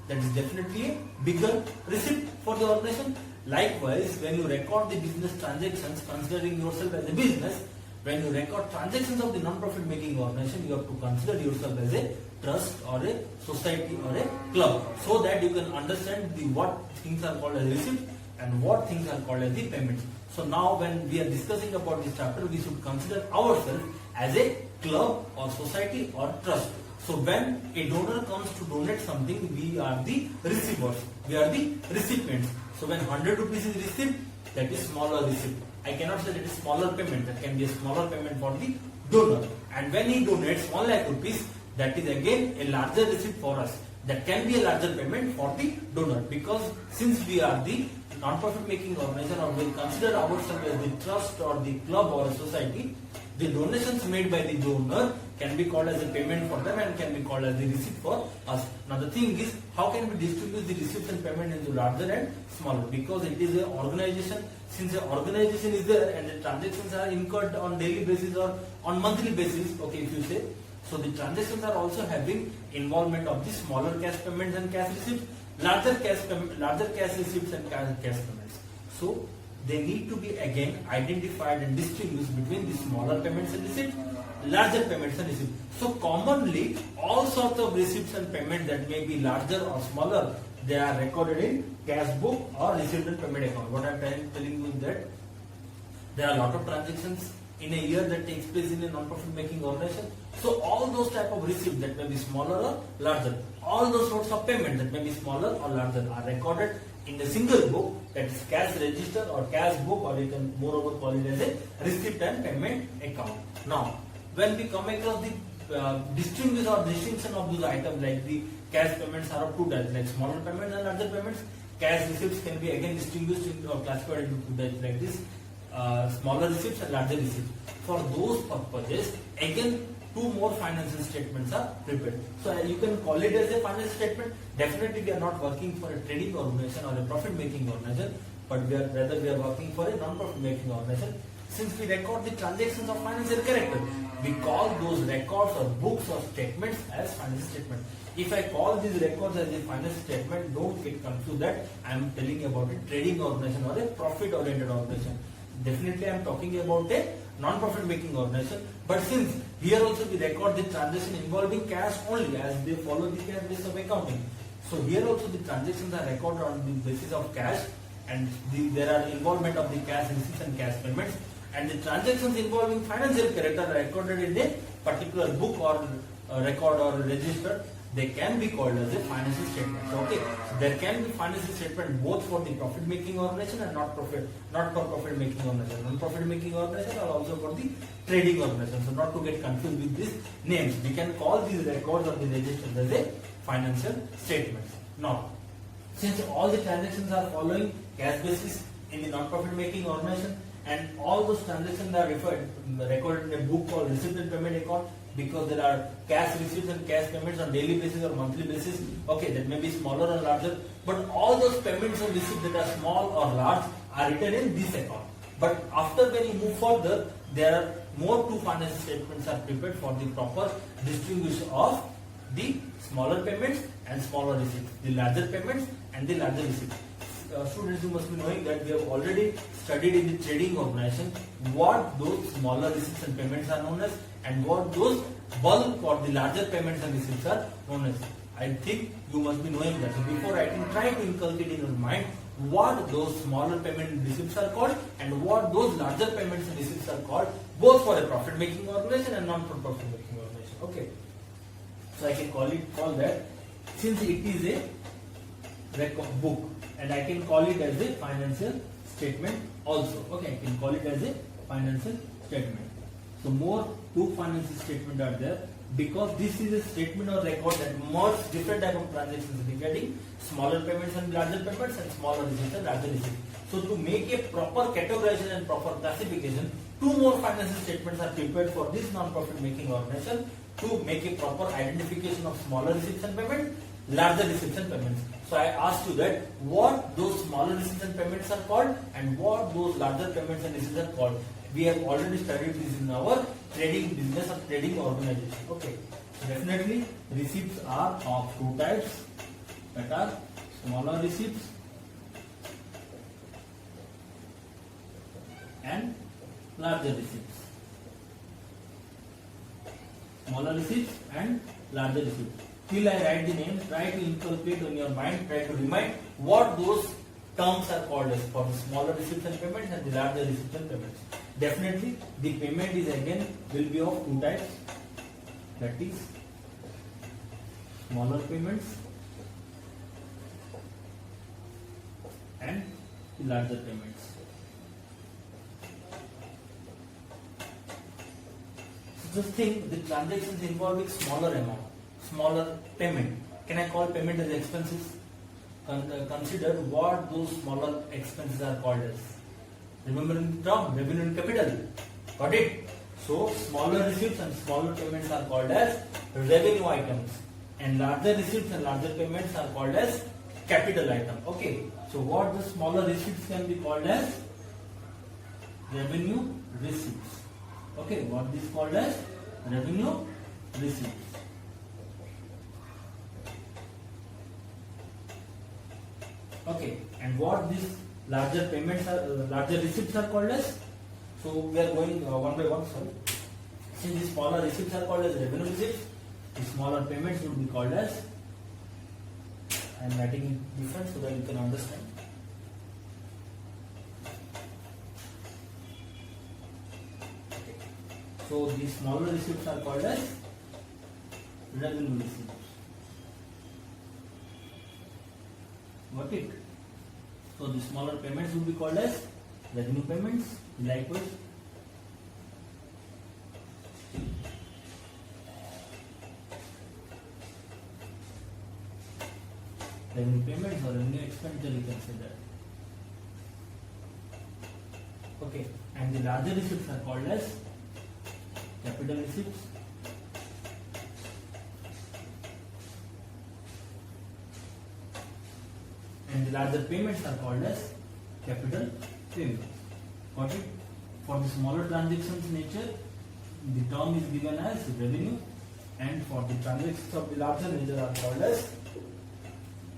That is definitely a bigger receipt for the organization. Likewise, when you record the business transactions, considering yourself as a business, when you record transactions of the non-profit making organization, you have to consider yourself as a trust or a society or a club, so that you can understand what things are called as receipts and what things are called as the payments. So now when we are discussing about this chapter, we should consider ourselves as a club or society or trust. So when a donor comes to donate something, we are the receivers, we are the recipients. So when 100 rupees is received, that is smaller receipt. I cannot say that is smaller payment, that can be a smaller payment for the donor. And when he donates 1 lakh rupees, that is again a larger receipt for us. That can be a larger payment for the donor, because since we are the non-profit making organization, or we consider ourselves as the trust or the club or a society, the donations made by the donor can be called as a payment for them and can be called as the receipt for us. Now the thing is, how can we distribute the receipts and payment into larger and smaller? Because it is an organization. Since the organization is there and the transactions are incurred on daily basis or on monthly basis, okay, if you say, so the transactions are also having involvement of the smaller cash payments and cash receipts, larger cash receipts and cash payments. So they need to be again identified and distinguished between the smaller payments and receipts, larger payments and receipts. So commonly all sorts of receipts and payments that may be larger or smaller, they are recorded in cash book or receipt and payment account. What I am telling you is that there are a lot of transactions in a year that takes place in a non-profit making organization. So all those type of receipts that may be smaller or larger, all those sorts of payments that may be smaller or larger are recorded in a single book, that is cash register or cash book, or you can moreover call it as a receipt and payment account. Now when we come across the distinction of those items, like the cash payments are of two types, like smaller payments and larger payments. Cash receipts can be again distinguished or classified into two types like this, smaller receipts and larger receipts. For those purposes, again two more financial statements are prepared. So you can call it as a financial statement. Definitely we are not working for a trading organization or a profit making organization, but rather we are working for a non-profit making organization. Since we record the transactions of financial character, we call those records or books or statements as financial statement. If I call these records as a financial statement, don't get confused that I am telling about a trading organization or a profit oriented organization. Definitely I am talking about a non-profit making organization, but since here also we record the transaction involving cash only, as they follow the cash basis of accounting. So here also the transactions are recorded on the basis of cash, and there are involvement of the cash receipts and cash payments, and the transactions involving financial character are recorded in a particular book or record or register. They can be called as a financial statement. Okay, so there can be financial statement both for the profit making organization and not for profit making organization. Non-profit making organization are also for the trading organization. So not to get confused with these names, we can call these records of the registers as a financial statements. Now, since all the transactions are following cash basis in the non-profit making organization, and all those transactions are recorded in a book called receipt and payment account, because there are cash receipts and cash payments on daily basis or monthly basis. Okay, that may be smaller or larger, but all those payments and receipts that are small or large are written in this account. But after when you move further, there are more two financial statements are prepared for the proper distinguish of the smaller payments and smaller receipts, the larger payments and the larger receipts. Students, you must be knowing that we have already studied in the trading organization what those smaller receipts and payments are known as, and what those bulk or the larger payments and receipts are known as. I think you must be knowing that. So before writing, try to inculcate in your mind what those smaller payment and receipts are called and what those larger payments and receipts are called, both for a profit making organization and non-profit making organization. Okay, so I can call that, since it is a record book, and I can call it as a financial statement also. Okay, I can call it as a financial statement. So more two financial statements are there, because this is a statement or record that merges different type of transactions regarding smaller payments and larger payments and smaller receipts and larger receipts. So to make a proper categorization and proper classification, two more financial statements are prepared for this non-profit making organization to make a proper identification of smaller receipts and payments, larger receipts and payments. So I asked you that what those smaller receipts and payments are called and what those larger payments and receipts are called. We have already studied this in our trading business or trading organization. Okay, so definitely receipts are of two types, that are smaller receipts and larger receipts. Smaller receipts and larger receipts. Till I write the name, try to inculcate in your mind, try to remind what those terms are called as for the smaller receipts and payments and the larger receipts and payments. Definitely the payment is again will be of two types, that is smaller payments and the larger payments. So just think the transactions involving smaller amount, smaller payment. Can I call payment as expenses? Consider what those smaller expenses are called as. Remember in the term revenue and capital. Got it? So smaller receipts and smaller payments are called as revenue items, and larger receipts and larger payments are called as capital item. Okay. So what the smaller receipts can be called as revenue receipts. Okay. What this called as revenue receipts. Okay, and what these larger payments are, larger receipts are called as? So we are going one by one. Sorry. Since the smaller receipts are called as revenue receipts, the smaller payments would be called as. I am writing it different so that you can understand. Okay. So the smaller receipts are called as revenue receipts. Got it? So the smaller payments will be called as revenue payments. Likewise, revenue payments or revenue expenditure, you can say that. Okay, and the larger receipts are called as capital receipts. And the larger payments are called as capital payments. Got it? For the smaller transactions nature, the term is given as revenue, and for the transactions of the larger nature are called as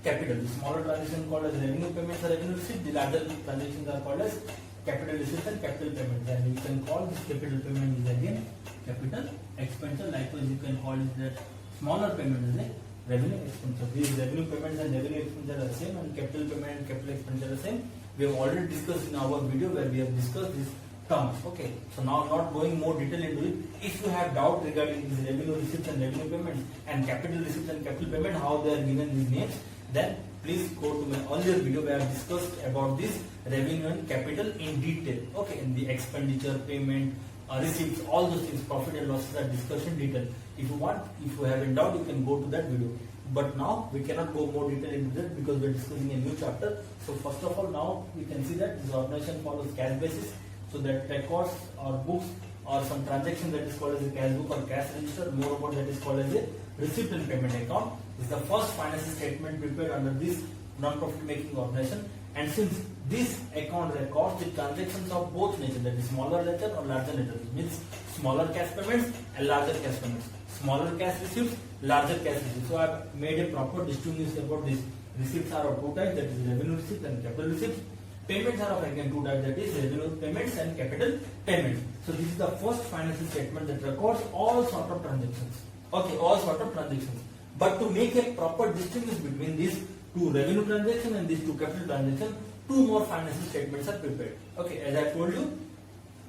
capital. The smaller transaction called as revenue payments or revenue receipts, the larger transactions are called as capital receipts and capital payments. And you can call this capital payment is again capital expenditure. Likewise, you can call it that smaller payment is a revenue expenditure. These revenue payments and revenue expenditure are the same, and capital payment and capital expenditure are the same. We have already discussed in our video where we have discussed these terms. Okay, so now not going more detail into it. If you have doubt regarding these revenue receipts and revenue payments and capital receipts and capital payment, how they are given these names, then please go to my earlier video where I have discussed about this revenue and capital in detail. Okay, in the expenditure, payment, receipts, all those things, profit and losses are discussed in detail. If you want, if you have in doubt, you can go to that video. But now we cannot go more detail into that because we are discussing a new chapter. So first of all, now we can see that this organization follows cash basis. So that records or books or some transaction that is called as a cash book or cash register. More about that is called as a receipt and payment account. This is the first financial statement prepared under this non-profit making organization. And since this account records the transactions of both nature, that is smaller nature or larger nature, which means smaller cash payments and larger cash payments, smaller cash receipts, larger cash receipts. So I have made a proper distinction about this. Receipts are of two types, that is revenue receipts and capital receipts. Payments are of again two types, that is revenue payments and capital payments. So this is the first financial statement that records all sort of transactions. Okay, all sort of transactions. But to make a proper distinction between these two revenue transactions and these two capital transactions, two more financial statements are prepared. Okay, as I told you,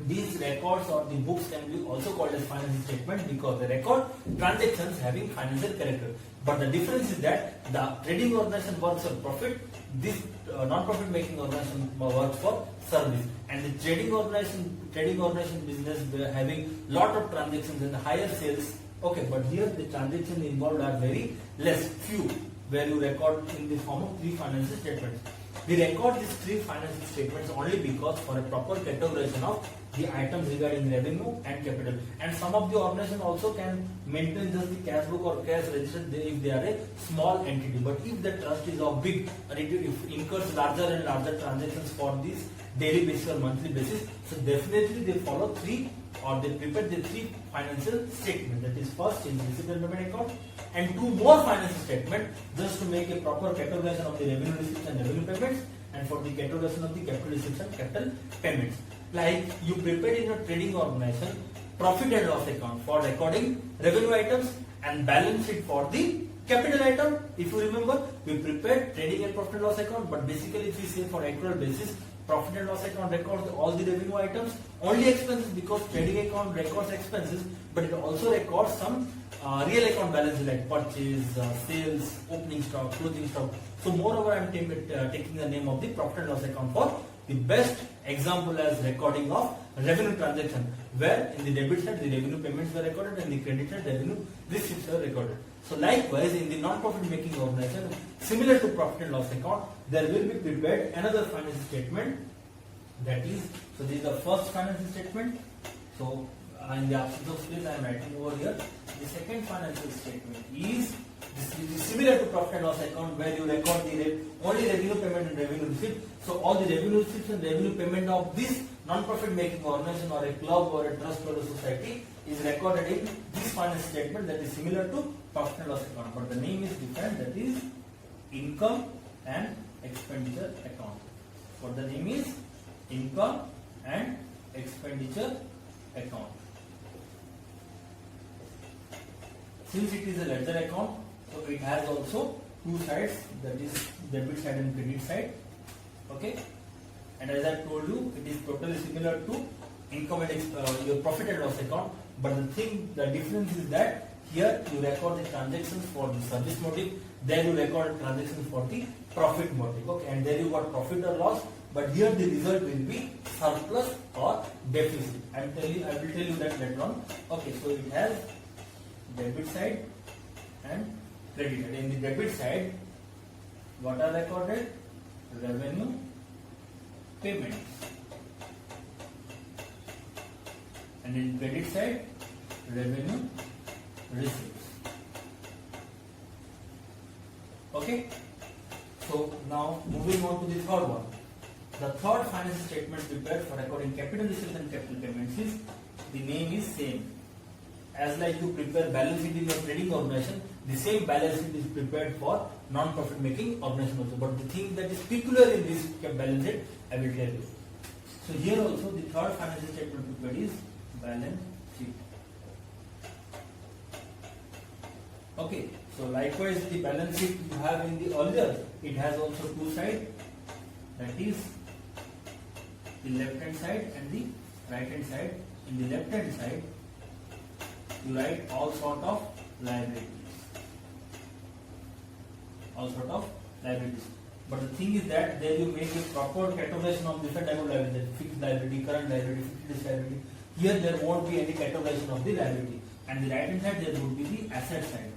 these records or the books can be also called as financial statement because they record transactions having financial character. But the difference is that the trading organization works for profit, this non-profit making organization works for service, and the trading organization business having lot of transactions and higher sales. Okay, but here the transactions involved are very less, few, where you record in the form of three financial statements. We record these three financial statements only because for a proper categorization of the items regarding revenue and capital. And some of the organizations also can maintain just the cash book or cash register if they are a small entity. But if the trust is of big, and it incurs larger and larger transactions for this daily basis or monthly basis, so definitely they follow three or they prepare the three financial statements. That is, first is receipt and payment account, and two more financial statements just to make a proper categorization of the revenue receipts and revenue payments, and for the categorization of the capital receipts and capital payments. Like you prepared in your trading organization profit and loss account for recording revenue items and balance sheet for the Capital item, if you remember, we prepared trading and profit and loss account, but basically if we say for accrual basis, profit and loss account records all the revenue items, only expenses, because trading account records expenses, but it also records some real account balances like purchase, sales, opening stock, closing stock. So moreover, I am taking the name of the profit and loss account for the best example as recording of revenue transaction, where in the debit side the revenue payments were recorded and the credit side revenue receipts were recorded. So likewise, in the non-profit making organization, similar to profit and loss account, there will be prepared another financial statement. That is, so this is the first financial statement. So in the absence of space, I am writing over here. The second financial statement is similar to profit and loss account, where you record the only revenue payment and revenue receipt. So all the revenue receipts and revenue payment of this non-profit making organization or a club or a trust or a society is recorded in this financial statement that is similar to profit and loss account, but the name is different, that is income and expenditure account. What the name is? Income and expenditure account. Since it is a ledger account, so it has also two sides, that is debit side and credit side. Okay, and as I told you, it is totally similar to income and your profit and loss account, but the difference is that here you record the transactions for the service motive, there you record transactions for the profit motive. Okay, and there you got profit or loss, but here the result will be surplus or deficit. I will tell you that later on. Okay, so it has debit side and credit side. In the debit side, what are recorded? Revenue, payments, and in credit side, revenue, receipts. Okay, so now moving on to the third one. The third financial statement prepared for recording capital receipts and capital payments is, the name is same. As like you prepare balance sheet in your trading organization, the same balance sheet is prepared for non-profit making organization also. But the thing that is peculiar in this balance sheet, I will tell you. So here also the third financial statement prepared is balance sheet. Okay, so likewise the balance sheet you have in the earlier, it has also two sides, that is the left hand side and the right hand side. In the left hand side, you write all sort of liabilities. But the thing is that there you make a proper categorization of different type of liability, fixed liability, current liability, fixed liability. Here there won't be any categorization of the liability. And the right hand side there would be the asset side.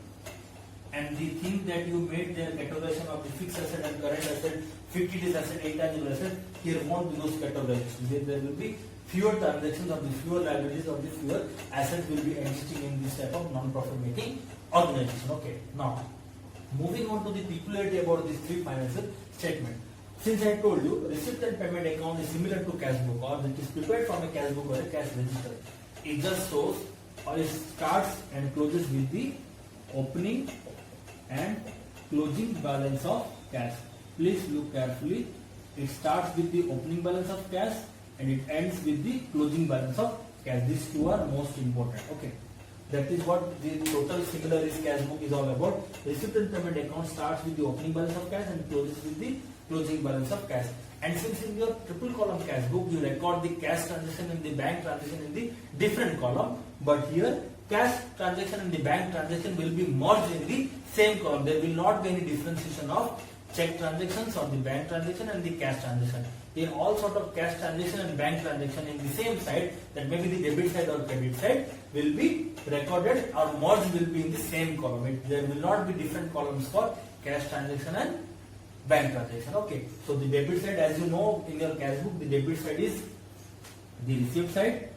And the thing that you made the categorization of the fixed asset and current asset, 50 days asset, intangible asset, here won't be those categorizations. There will be fewer transactions of the fewer liabilities of the fewer assets will be existing in this type of non-profit making organization. Okay, now moving on to the peculiarity about these three financial statements. Since I told you, receipt and payment account is similar to cash book, or it is prepared from a cash book or a cash register. It just shows or it starts and closes with the opening and closing balance of cash. Please look carefully. It starts with the opening balance of cash and it ends with the closing balance of cash. These two are most important. Okay, that is what the total similar is cash book is all about. Receipt and payment account starts with the opening balance of cash and closes with the closing balance of cash. And since in your triple column cash book you record the cash transaction and the bank transaction in the different column, but here cash transaction and the bank transaction will be merged in the same column. There will not be any differentiation of check transactions or the bank transaction and the cash transaction. In all sort of cash transaction and bank transaction in the same side, that maybe the debit side or credit side will be recorded or merged will be in the same column. There will not be different columns for cash transaction and bank transaction. Okay, so the debit side, as you know in your cash book, the debit side is the receipt side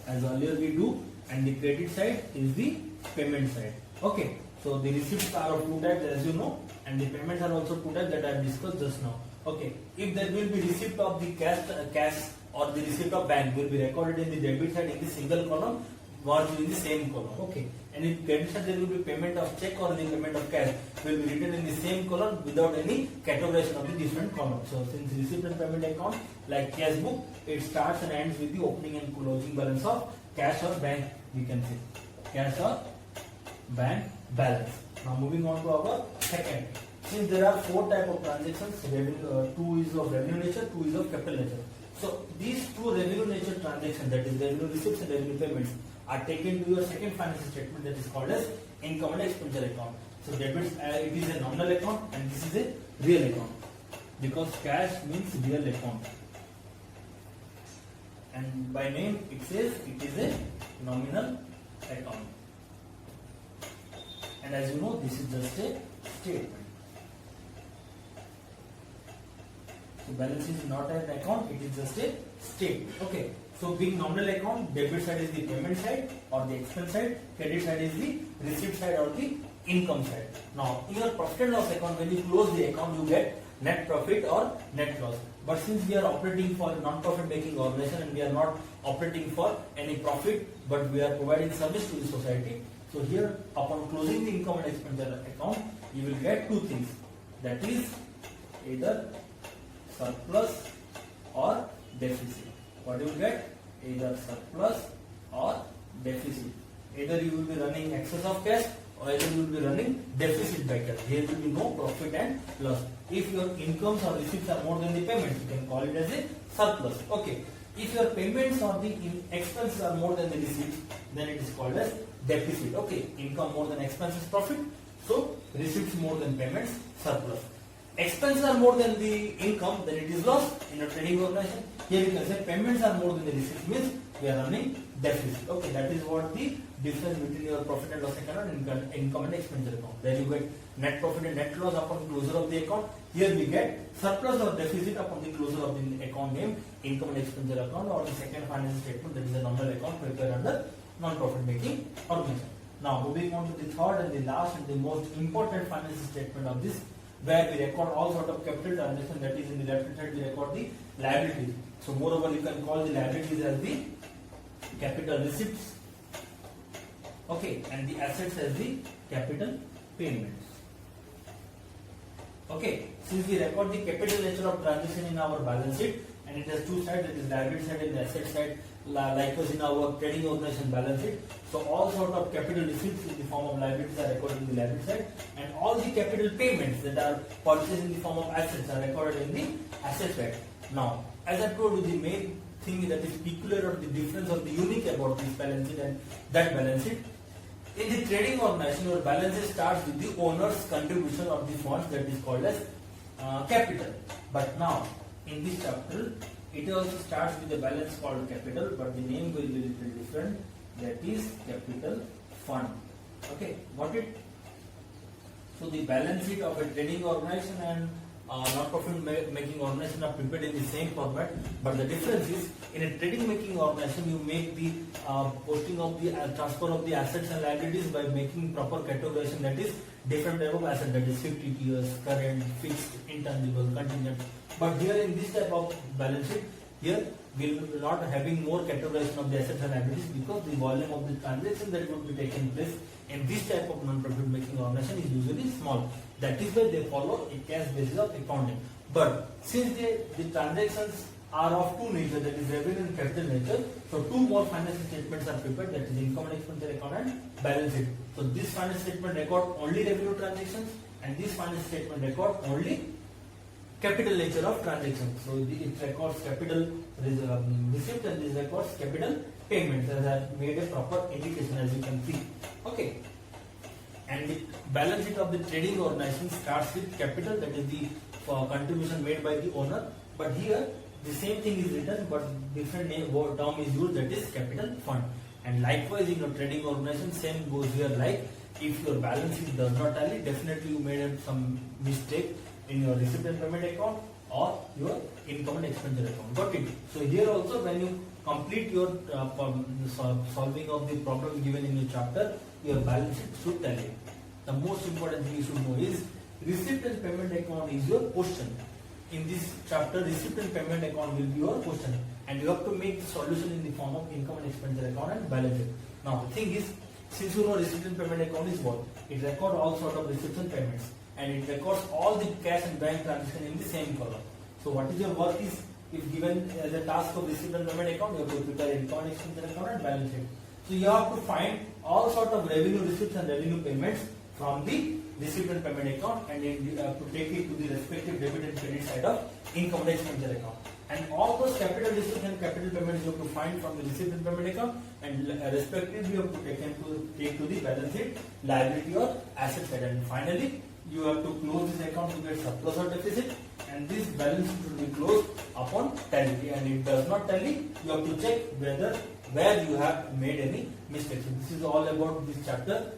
as earlier we do, and the credit side is the payment side. Okay, so the receipts are of two types as you know, and the payments are also two types that I have discussed just now. Okay, if there will be receipt of the cash or the receipt of bank will be recorded in the debit side in the single column, merged in the same column. Okay, and in credit side there will be payment of check or the payment of cash will be written in the same column without any categorization of the different columns. So since receipt and payment account like cash book, it starts and ends with the opening and closing balance of cash or bank, we can say cash or bank balance. Now moving on to our second. Since there are four type of transactions, two is of revenue nature, two is of capital nature. So these two revenue nature transactions, that is revenue receipts and revenue payments, are taken to your second financial statement, that is called as income and expenditure account. So debits, it is a nominal account and this is a real account, because cash means real account, and by name it says it is a nominal account. And as you know, this is just a statement. So balance is not an account, it is just a statement. Okay. So being nominal account, debit side is the payment side or the expense side, credit side is the receipt side or the income side. Now in your profit and loss account, when you close the account, you get net profit or net loss. But since we are operating for a non-profit making organization and we are not operating for any profit, but we are providing service to the society, so here upon closing the income and expenditure account, you will get two things, that is either surplus or deficit. What you will get? Either surplus or deficit. Either you will be running excess of cash or either you will be running deficit by cash. There will be no profit and loss. If your incomes or receipts are more than the payments, you can call it as a surplus. Okay. If your payments or the expenses are more than the receipts, then it is called as deficit. Okay. Income more than expenses, profit. So receipts more than payments, surplus. Expenses are more than the income, then it is loss in a trading organization. Here you can say payments are more than the receipts, means we are running deficit. Okay, that is what the difference between your profit and loss account and income and expenditure account. Then you get net profit and net loss upon closure of the account. Here we get surplus or deficit upon the closure of the account name, income and expenditure account, or the second financial statement, that is a nominal account prepared under non-profit making organization. Now moving on to the third and the last and the most important financial statement of this, where we record all sort of capital transactions, that is in the left hand side we record the liabilities. So moreover you can call the liabilities as the capital receipts, okay, and the assets as the capital payments. Okay, since we record the capital nature of transaction in our balance sheet and it has two sides, that is liability side and the asset side, likewise in our trading organization balance sheet. So all sort of capital receipts in the form of liabilities are recorded in the liability side, and all the capital payments that are purchased in the form of assets are recorded in the asset side. Now, as I told you, the main thing that is peculiar or the difference or the unique about this balance sheet and that balance sheet, in the trading organization, your balance sheet starts with the owner's contribution of the funds, that is called as capital. But now, in this chapter, it also starts with a balance called capital, but the name will be a little different. That is capital fund. Okay, got it? So the balance sheet of a trading organization and non-profit making organization are prepared in the same format, but the difference is in a trading making organization you make the posting of the transfer of the assets and liabilities by making proper categorization, that is different type of asset, that is 50 years, current, fixed, intangible, contingent. But here in this type of balance sheet, here we will not having more categorization of the assets and liabilities, because the volume of the transaction that would be taking place in this type of non-profit making organization is usually small. That is why they follow a cash basis of accounting. But since the transactions are of two nature, that is revenue and capital nature, so two more financial statements are prepared, that is income and expenditure account and balance sheet. So this financial statement record only revenue transactions and this financial statement record only capital nature of transactions. So it records capital receipt and this records capital payments, as I have made a proper indication, as you can see. Okay. And the balance sheet of the trading organization starts with capital, that is the contribution made by the owner. But here the same thing is written, but different name term is used, that is capital fund. And likewise in your trading organization, same goes here. Like if your balance sheet does not tally, definitely you made some mistake in your receipt and payment account or your income and expenditure account. Got it? So here also, when you complete your solving of the problem given in your chapter, your balance sheet should tally. The most important thing you should know is receipt and payment account is your question. In this chapter, receipt and payment account will be your question, and you have to make the solution in the form of income and expenditure account and balance sheet. Now the thing is, since you know receipt and payment account is what? It records all sort of receipts and payments, and it records all the cash and bank transaction in the same column. So what is your work is, if given as a task of receipt and payment account, you have to prepare income and expenditure account and balance sheet. So you have to find all sort of revenue receipts and revenue payments from the receipt and payment account, and then you have to take it to the respective debit and credit side of income and expenditure account. And all those capital receipts and capital payments you have to find from the receipt and payment account, and respectively you have to take to the balance sheet, liability or asset side. And finally, you have to close this account to get surplus or deficit, and this balance sheet will be closed upon tally. And it does not tally, you have to check where you have made any mistakes. So this is all about this chapter,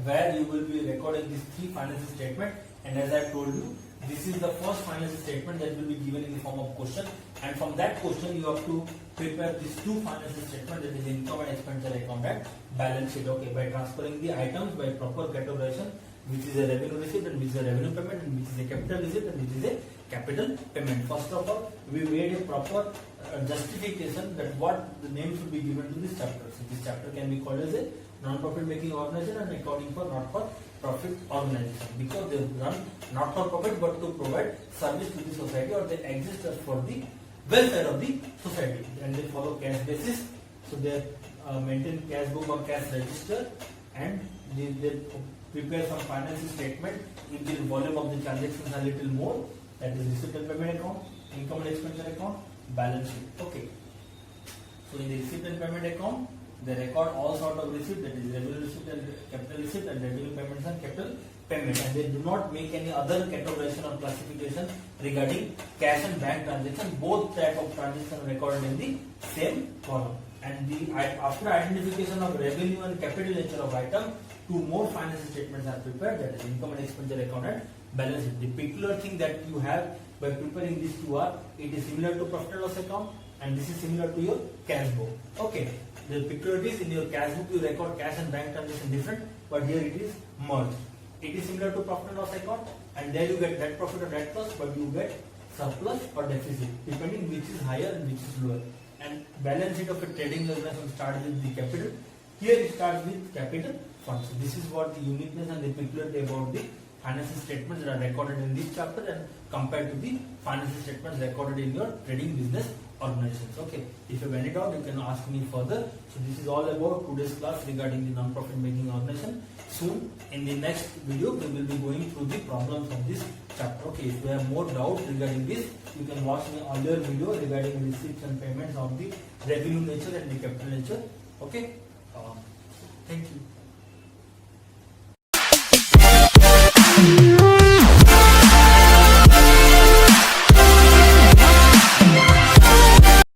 where you will be recording these three financial statements. And as I told you, this is the first financial statement that will be given in the form of question, and from that question you have to prepare these two financial statements, that is income and expenditure account and balance sheet. Okay, by transferring the items by proper categorization, which is a revenue receipt and which is a revenue payment and which is a capital receipt and which is a capital payment. First of all, we made a proper justification that what the name should be given to this chapter. So this chapter can be called as a non-profit making organization and accounting for not-for-profit organization, because they run not for profit but to provide service to the society, or they exist just for the welfare of the society, and they follow cash basis. So they maintain cash book or cash register, and they prepare some financial statement in the volume of the transactions a little more, that is receipt and payment account, income and expenditure account, balance sheet. Okay. So in the receipt and payment account, they record all sort of receipt, that is revenue receipt and capital receipt and revenue payments and capital payment, and they do not make any other categorization or classification regarding cash and bank transaction. Both type of transactions are recorded in the same column. And after identification of revenue and capital nature of item, two more financial statements are prepared, that is income and expenditure account and balance sheet. The peculiar thing that you have by preparing these two are, it is similar to profit and loss account, and this is similar to your cash book. Okay. The peculiarities, in your cash book you record cash and bank transaction different, but here it is merged. It is similar to profit and loss account, and there you get net profit or net loss, but you get surplus or deficit, depending which is higher and which is lower. And balance sheet of a trading organization starts with the capital. Here it starts with capital funds. So this is what the uniqueness and the peculiarity about the financial statements that are recorded in this chapter and compared to the financial statements recorded in your trading business organizations. Okay, if you have any doubt, you can ask me further. So this is all about today's class regarding the non-profit making organization. Soon in the next video we will be going through the problems of this chapter. Okay, if you have more doubt regarding this, you can watch my earlier video regarding receipts and payments of the revenue nature and the capital nature. Okay, thank you.